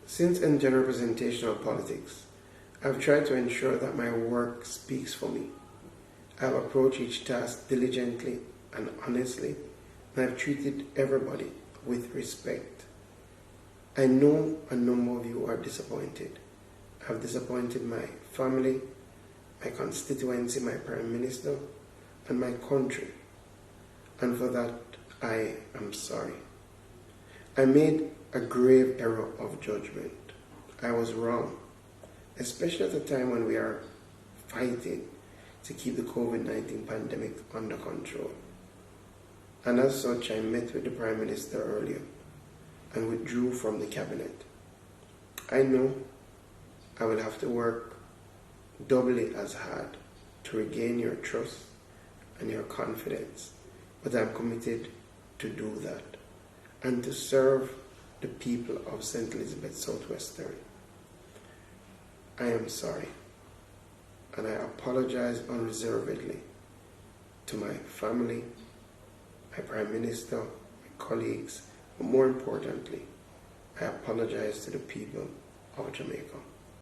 Since entering representational politics, I've tried to ensure that my work speaks for me. I've approached each task diligently and honestly, and I've treated everybody with respect. I know a number of you are disappointed. I've disappointed my family, my constituency, my Prime Minister, and my country. And for that, I am sorry. I made a grave error of judgment. I was wrong, especially at a time when we are fighting to keep the COVID-19 pandemic under control. And as such, I met with the Prime Minister earlier and withdrew from the cabinet. I know I will have to work doubly as hard to regain your trust and your confidence, but I'm committed to do that and to serve the people of St. Elizabeth Southwestern. I am sorry, and I apologize unreservedly to my family, my Prime Minister, my colleagues, but more importantly, I apologize to the people of Jamaica.